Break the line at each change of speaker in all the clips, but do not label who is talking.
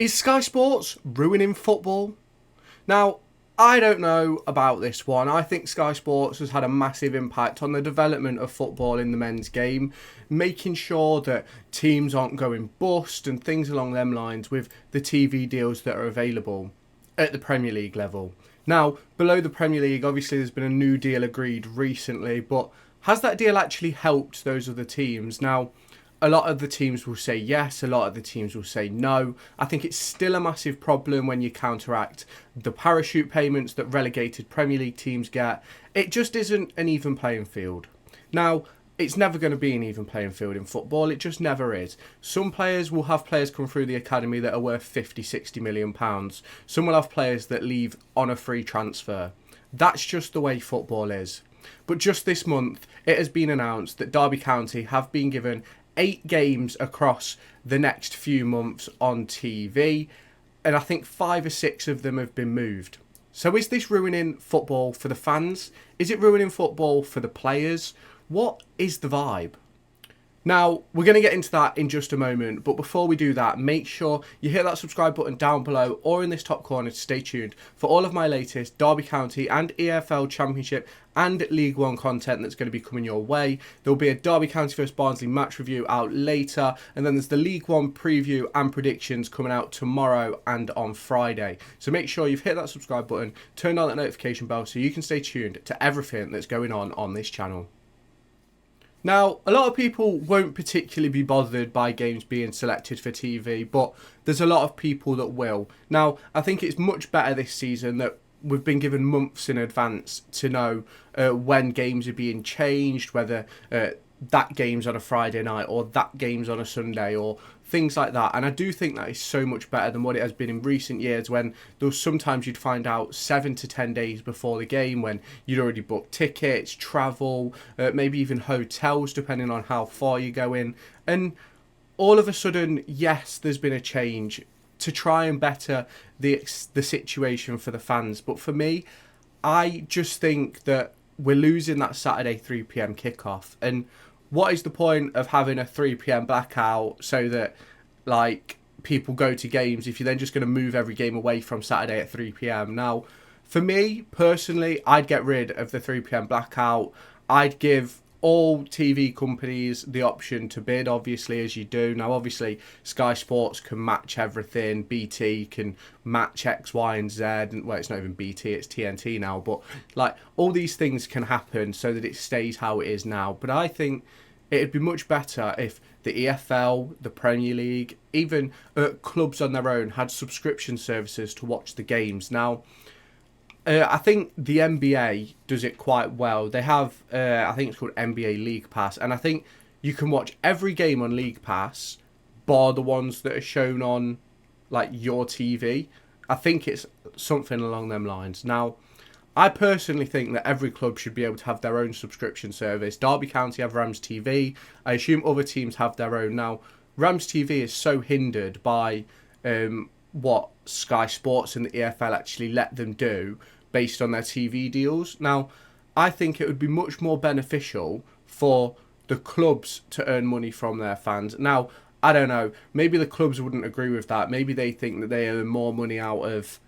Is Sky Sports ruining football? Now, I don't know about this one. I think Sky Sports has had a massive impact on the development of football in the men's game, making sure that teams aren't going bust and things along them lines with the TV deals that are available at the Premier League level. Now, below the Premier League, obviously there's been a new deal agreed recently, but has that deal actually helped those other teams? Now, a lot of the teams will say yes, a lot of the teams will say no. I think it's still a massive problem when you counteract the parachute payments that relegated Premier League teams get. It just isn't an even playing field. Now, it's never going to be an even playing field in football. It just never is. Some players will have players come through the academy that are worth 50, 60 million pounds. Some will have players that leave on a free transfer. That's just the way football is. But just this month, it has been announced that Derby County have been given 8 games across the next few months on TV, and I think 5 or 6 of them have been moved. So is this ruining football for the fans? Is it ruining football for the players? What is the vibe? Now, we're going to get into that in just a moment, but before we do that, make sure you hit that subscribe button down below or in this top corner to stay tuned for all of my latest Derby County and EFL Championship and League One content that's going to be coming your way. There'll be a Derby County vs Barnsley match review out later, and then there's the League One preview and predictions coming out tomorrow and on Friday. So make sure you've hit that subscribe button, turned on that notification bell so you can stay tuned to everything that's going on this channel. Now, a lot of people won't particularly be bothered by games being selected for TV, but there's a lot of people that will. Now, I think it's much better this season that we've been given months in advance to know when games are being changed, whether that game's on a Friday night or that game's on a Sunday or things like that. And I do think that is so much better than what it has been in recent years, when there was sometimes you'd find out 7 to 10 days before the game, when you'd already booked tickets, travel, maybe even hotels depending on how far you're going. And all of a sudden, yes, there's been a change to try and better the situation for the fans. But for me, I just think that we're losing that Saturday 3 p.m. kickoff. And what is the point of having a 3 p.m. blackout so that, like, people go to games if you're then just going to move every game away from Saturday at 3 p.m. Now, for me, personally, I'd get rid of the 3 p.m. blackout. I'd give all TV companies the option to bid, obviously, as you do. Now, obviously, Sky Sports can match everything. BT can match X, Y, and Z. Well, it's not even BT, it's TNT now. But, like, all these things can happen so that it stays how it is now. But I think it'd be much better if the EFL, the Premier League, even clubs on their own had subscription services to watch the games. Now, I think the NBA does it quite well. They have, I think it's called NBA League Pass, and I think you can watch every game on League Pass, bar the ones that are shown on, like, your TV. I think it's something along them lines. Now, I personally think that every club should be able to have their own subscription service. Derby County have Rams TV. I assume other teams have their own. Now, Rams TV is so hindered by what Sky Sports and the EFL actually let them do based on their TV deals. Now, I think it would be much more beneficial for the clubs to earn money from their fans. Now, I don't know, maybe the clubs wouldn't agree with that. Maybe they think that they earn more money out of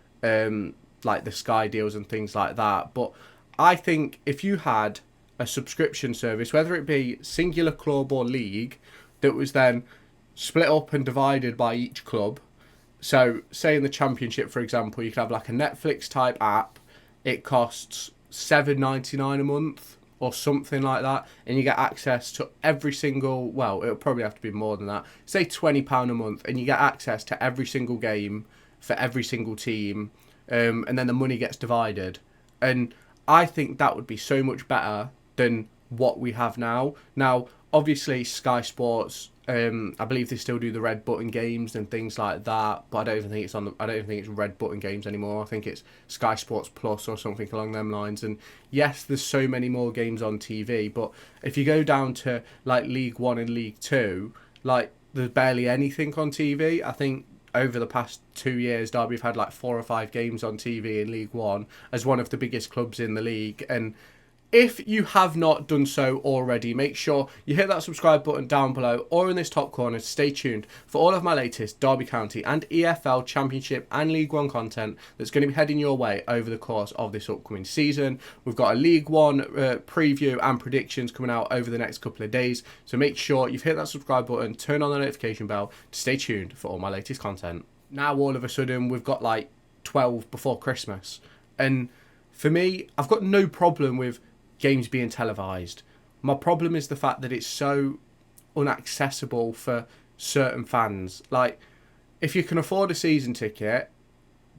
like the Sky deals and things like that. But I think if you had a subscription service, whether it be singular club or league, that was then split up and divided by each club. So, say in the Championship, for example, you could have like a Netflix type app. It costs $7.99 a month or something like that, and you get access to every single, well, it'll probably have to be more than that, say £20 a month, and you get access to every single game for every single team, and then the money gets divided. And I think that would be so much better than what we have now. Now, obviously, Sky Sports, I believe they still do the red button games and things like that, but I don't even think it's I don't even think it's red button games anymore. I think it's Sky Sports Plus or something along them lines. And yes, there's so many more games on TV, but if you go down to like League One and League Two, like there's barely anything on TV. I think over the past 2 years, Derby have had like 4 or 5 games on TV in League One as one of the biggest clubs in the league, and If you have not done so already, make sure you hit that subscribe button down below or in this top corner to stay tuned for all of my latest Derby County and EFL Championship and League One content that's going to be heading your way over the course of this upcoming season. We've got a League One preview and predictions coming out over the next couple of days, so make sure you've hit that subscribe button, turn on the notification bell to stay tuned for all my latest content. Now all of a sudden we've got like 12 before Christmas, and for me, I've got no problem with games being televised. My problem is the fact that it's so inaccessible for certain fans. Like, if you can afford a season ticket,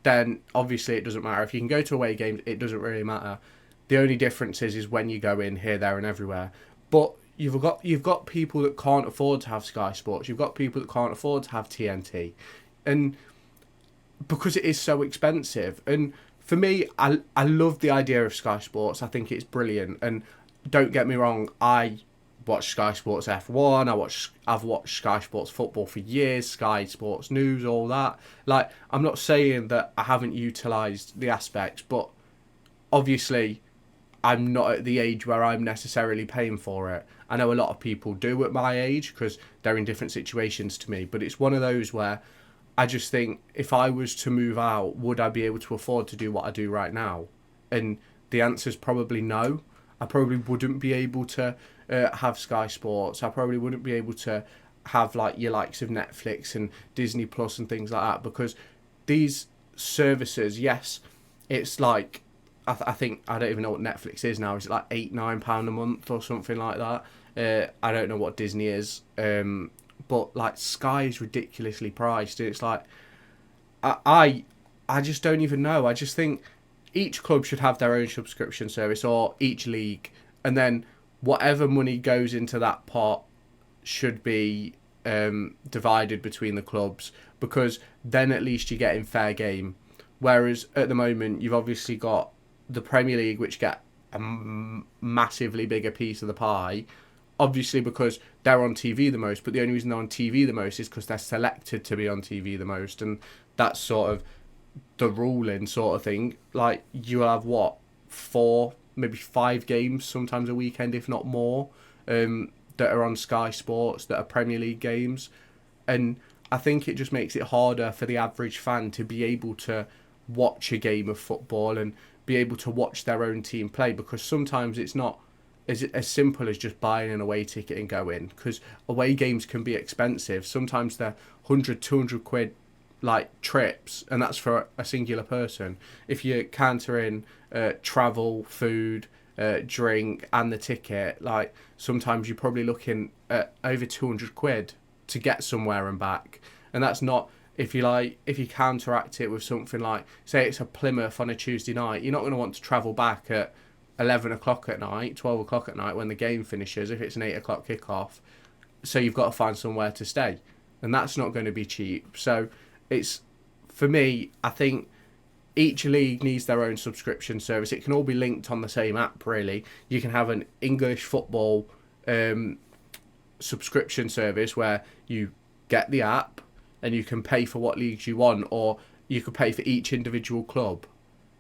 then obviously it doesn't matter. If you can go to away games, it doesn't really matter. The only difference is when you go in here, there and everywhere. But you've got people that can't afford to have Sky Sports. You've got people that can't afford to have TNT. And because it is so expensive. And for me, I love the idea of Sky Sports. I think it's brilliant. And don't get me wrong, I watch Sky Sports F1. I've watched Sky Sports Football for years, Sky Sports News, all that. Like, I'm not saying that I haven't utilised the aspects, but obviously I'm not at the age where I'm necessarily paying for it. I know a lot of people do at my age because they're in different situations to me, but it's one of those where I just think, if I was to move out, would I be able to afford to do what I do right now? And the answer is probably no. I probably wouldn't be able to have Sky Sports. I probably wouldn't be able to have like your likes of Netflix and Disney Plus and things like that, because these services, yes, it's like, I think, I don't even know what Netflix is now. Is it like £8-9 a month or something like that? I don't know what Disney is. But like, Sky is ridiculously priced, and it's like, I just don't even know. I just think each club should have their own subscription service, or each league, and then whatever money goes into that pot should be divided between the clubs, because then at least you're getting fair game. Whereas at the moment, you've obviously got the Premier League, which get a massively bigger piece of the pie, obviously because they're on TV the most, but the only reason they're on TV the most is because they're selected to be on TV the most, and that's sort of the ruling sort of thing. Like, you have, what, 4, maybe 5 games sometimes a weekend, if not more, that are on Sky Sports that are Premier League games, and I think it just makes it harder for the average fan to be able to watch a game of football and be able to watch their own team play, because sometimes it's not as simple as just buying an away ticket and going, because away games can be expensive. Sometimes they're 100-200 quid like trips, and that's for a singular person. If you counter in travel, food, drink and the ticket, like, sometimes you're probably looking at over 200 quid to get somewhere and back. And that's not, if you counteract it with something like, say it's a Plymouth on a Tuesday night, you're not going to want to travel back at 11 o'clock at night, 12 o'clock at night when the game finishes, if it's an 8 o'clock kickoff. So you've got to find somewhere to stay, and that's not going to be cheap. So it's, for me, I think each league needs their own subscription service. It can all be linked on the same app, really. You can have an English football subscription service where you get the app and you can pay for what leagues you want, or you could pay for each individual club.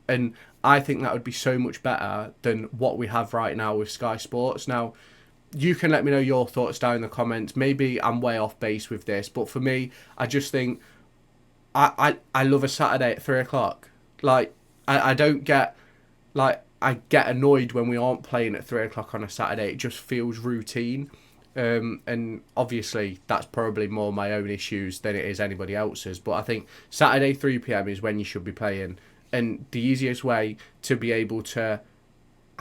And I think that would be so much better than what we have right now with Sky Sports. Now, you can let me know your thoughts down in the comments. Maybe I'm way off base with this, but for me, I just think I love a Saturday at 3 o'clock. Like, I don't get, like, I get annoyed when we aren't playing at 3 o'clock on a Saturday. It just feels routine. And obviously that's probably more my own issues than it is anybody else's. But I think Saturday 3 p.m. is when you should be playing. And the easiest way to be able to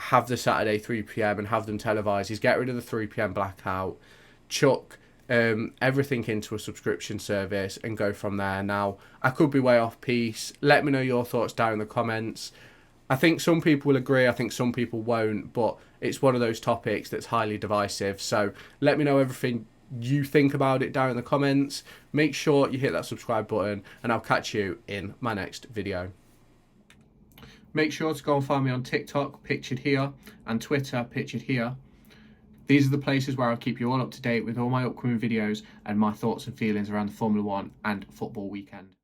have the Saturday 3 p.m. and have them televised is get rid of the 3 p.m. blackout, chuck everything into a subscription service and go from there. Now, I could be way off piece. Let me know your thoughts down in the comments. I think some people will agree, I think some people won't, but it's one of those topics that's highly divisive. So let me know everything you think about it down in the comments. Make sure you hit that subscribe button, and I'll catch you in my next video. Make sure to go and find me on TikTok, pictured here, and Twitter, pictured here. These are the places where I'll keep you all up to date with all my upcoming videos and my thoughts and feelings around the Formula 1 and football weekend.